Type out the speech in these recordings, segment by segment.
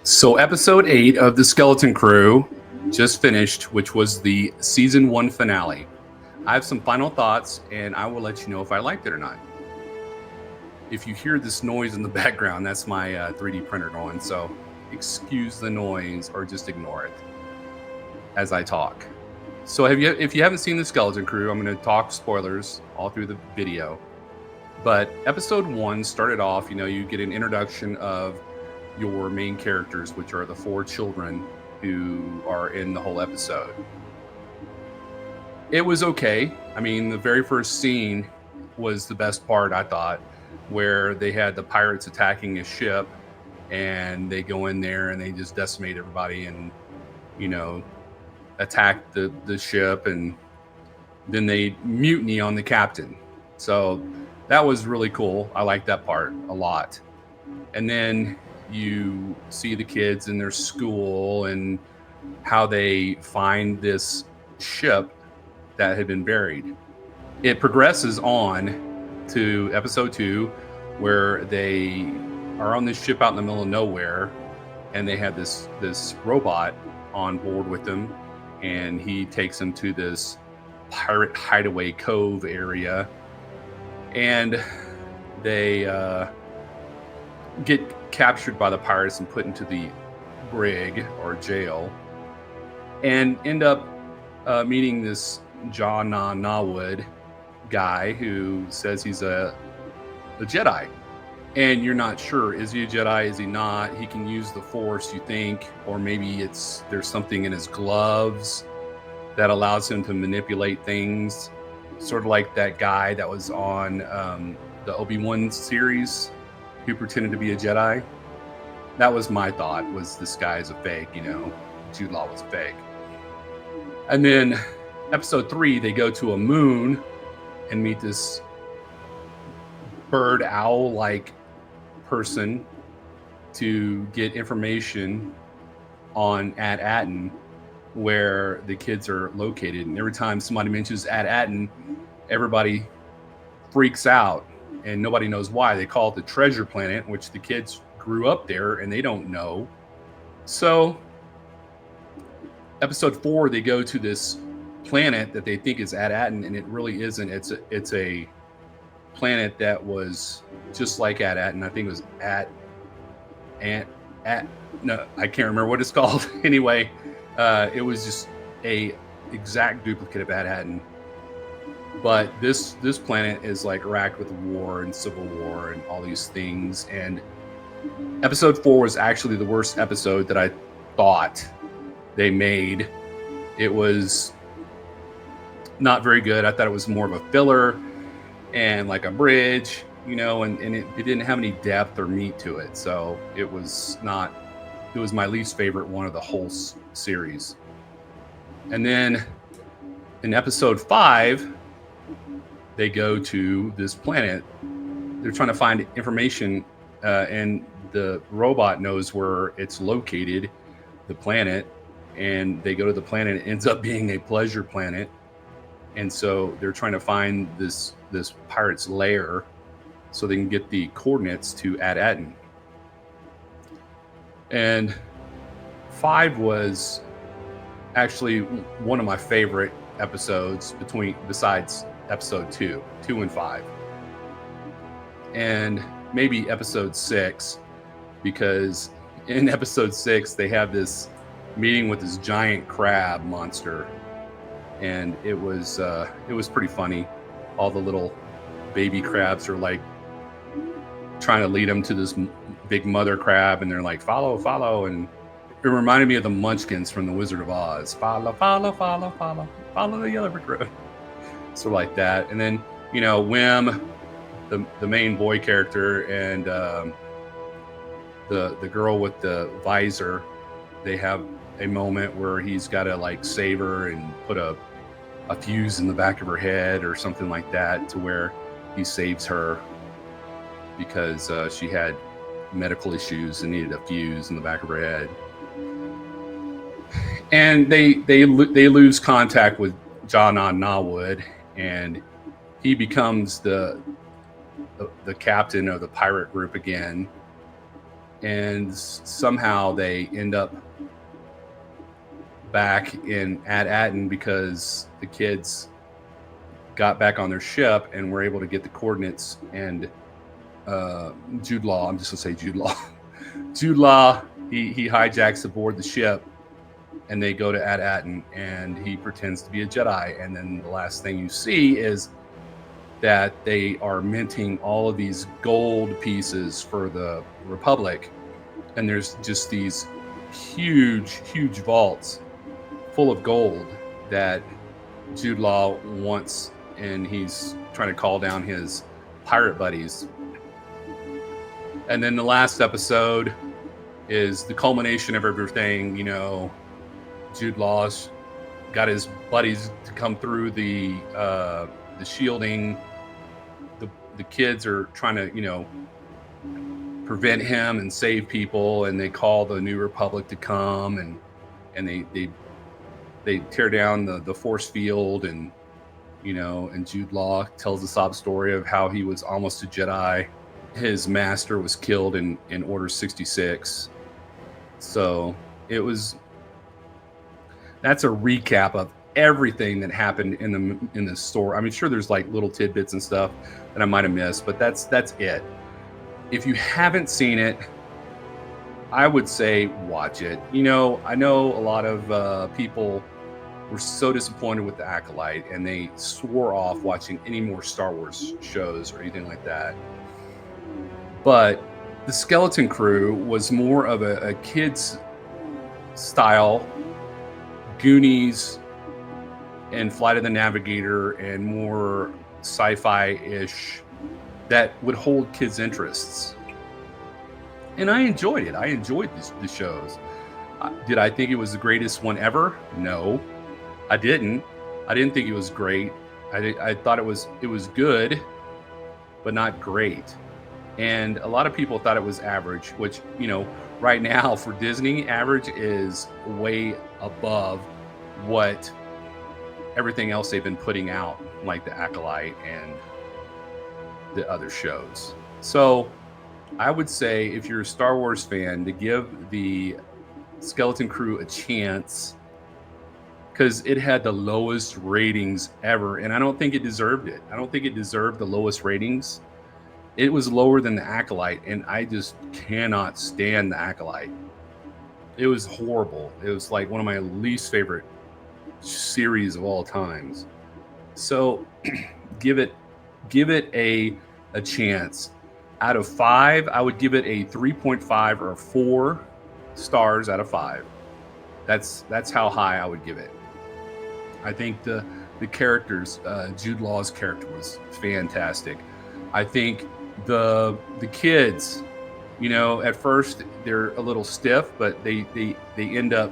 So, episode 8 of The Skeleton Crew just finished, which was the season 1 finale. I have some final thoughts, and I will let you know if I liked it or not. If you hear this noise in the background, that's my 3D printer going, so excuse the noise or just ignore it as I talk. So, if you haven't seen The Skeleton Crew, I'm going to talk spoilers all through the video. But episode 1 started off, you get an introduction of your main characters, which are the 4 children who are in the whole episode. It was okay. I mean, the very first scene was the best part, I thought, where they had the pirates attacking a ship and they go in there and they just decimate everybody and, attack the ship, and then they mutiny on the captain. So that was really cool. I liked that part a lot. And then you see the kids in their school and how they find this ship that had been buried. It progresses on to episode 2, where they are on this ship out in the middle of nowhere, and they have this robot on board with them, and he takes them to this pirate hideaway cove area, and they get captured by the pirates and put into the brig or jail, and end up meeting this John Nawood guy who says he's a Jedi, and you're not sure, is he a Jedi, is he not? He can use the Force, you think, or maybe there's something in his gloves that allows him to manipulate things, sort of like that guy that was on the Obi-Wan series who pretended to be a Jedi. That was my thought, was this guy is a fake, Jude Law was a fake. And then episode 3, they go to a moon and meet this bird owl-like person to get information on At-Aten, where the kids are located. And every time somebody mentions At-Aten, everybody freaks out, and nobody knows why. They call it the treasure planet, which the kids grew up there and they don't know. So episode 4, they go to this planet that they think is At-Aten, and it really isn't. It's a planet that was just like At-Aten. I think it was no, I can't remember what it's called. Anyway, it was just a exact duplicate of At-Aten. But this planet is like racked with war and civil war and all these things. And episode 4 was actually the worst episode that I thought they made. It was not very good. I thought it was more of a filler and like a bridge, and it didn't have any depth or meat to it. So it was my least favorite one of the whole series. And then in episode 5, they go to this planet. They're trying to find information, and the robot knows where it's located, the planet, and they go to the planet. It ends up being a pleasure planet, and so they're trying to find this pirate's lair so they can get the coordinates to At-Aten. And 5 was actually one of my favorite episodes besides episode 2 and 5, and maybe episode 6, because in episode 6 they have this meeting with this giant crab monster, and it was pretty funny. All the little baby crabs are like trying to lead them to this big mother crab, and they're like, follow, and it reminded me of the Munchkins from The Wizard of Oz. Follow the yellow brick road. So like that. And then, Wim, the main boy character, and the girl with the visor, they have a moment where he's got to like save her and put a fuse in the back of her head or something like that, to where he saves her because she had medical issues and needed a fuse in the back of her head. And they lose contact with John Nawood, and he becomes the captain of the pirate group again. and somehow they end up back in At-Aten because the kids got back on their ship and were able to get the coordinates. And Jude Law, I'm just gonna say Jude Law. Jude Law, he hijacks aboard the ship, and they go to At-Aten, and he pretends to be a Jedi. And then the last thing you see is that they are minting all of these gold pieces for the Republic, and there's just these huge vaults full of gold that Jude Law wants, and he's trying to call down his pirate buddies. And then the last episode is the culmination of everything. Jude Law's got his buddies to come through the shielding. The kids are trying to prevent him and save people, and they call the New Republic to come, and they tear down the force field, and and Jude Law tells a sob story of how he was almost a Jedi. His master was killed in Order 66. So that's a recap of everything that happened in the story. I mean, sure, there's like little tidbits and stuff that I might have missed, but that's it. If you haven't seen it, I would say watch it. I know a lot of people were so disappointed with The Acolyte, and they swore off watching any more Star Wars shows or anything like that. But the Skeleton Crew was more of a kid's style, Goonies and Flight of the Navigator, and more sci-fi-ish that would hold kids' interests. And I enjoyed it. I enjoyed the shows. Did I think it was the greatest one ever? No, I didn't. I didn't think it was great. I thought it was good, but not great. And a lot of people thought it was average, which, right now for Disney, average is way above what everything else they've been putting out, like The Acolyte and the other shows. So I would say, if you're a Star Wars fan, to give the Skeleton Crew a chance, because it had the lowest ratings ever, and I don't think it deserved it. I don't think it deserved the lowest ratings. It was lower than The Acolyte, and I just cannot stand The Acolyte. It was horrible. It was like one of my least favorite series of all times. So give it a chance. Out of 5, I would give it a 3.5 or 4 stars out of 5. That's how high I would give it. I think the characters, Jude Law's character was fantastic. I think the kids, at first they're a little stiff, but they end up,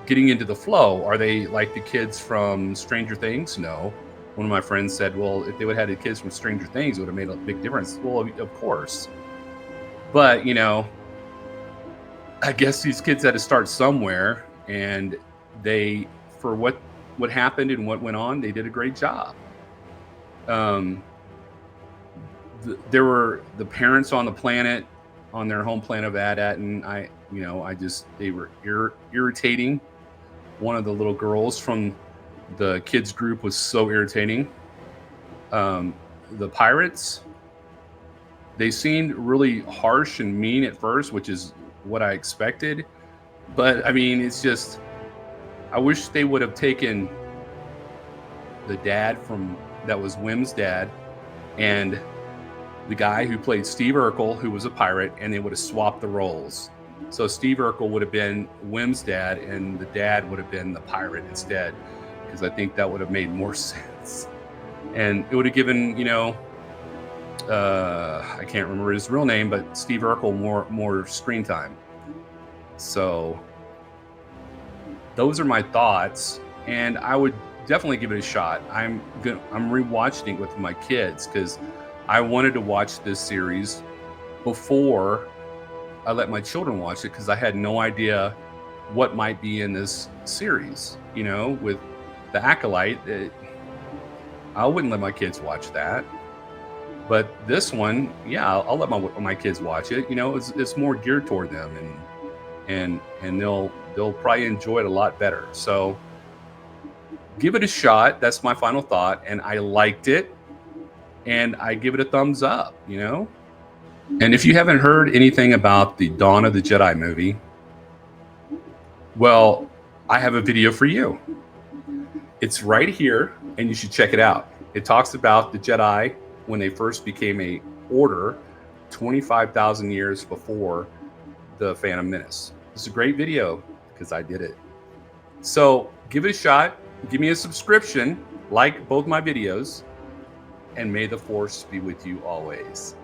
getting into the flow. Are they like the kids from Stranger Things? No. One of my friends said, well, if they would have had the kids from Stranger Things, it would have made a big difference. Well, of course. But, I guess these kids had to start somewhere, and they, for what happened and what went on, they did a great job. There were the parents on the planet, on their home planet of At-Aten. They were irritating. One of the little girls from the kids group was so irritating. The pirates, they seemed really harsh and mean at first, which is what I expected. But I mean, it's just, I wish they would have taken the dad that was Wim's dad, and the guy who played Steve Urkel, who was a pirate, and they would have swapped the roles. So Steve Urkel would have been Wim's dad, and the dad would have been the pirate instead, because I think that would have made more sense. And it would have given, I can't remember his real name, but Steve Urkel more screen time. So those are my thoughts, and I would definitely give it a shot. I'm rewatching it with my kids because I wanted to watch this series before I let my children watch it, because I had no idea what might be in this series. With The Acolyte, I wouldn't let my kids watch that. But this one, yeah, I'll let my kids watch it. You know, it's more geared toward them, and they'll probably enjoy it a lot better. So give it a shot. That's my final thought. And I liked it, and I give it a thumbs up. You know, and if you haven't heard anything about the Dawn of the Jedi movie, well, I have a video for you. It's right here, and you should check it out. It talks about the Jedi when they first became a order 25,000 years before the Phantom Menace. It's a great video because I did it. So give it a shot. Give me a subscription, like both my videos, and may the Force be with you always.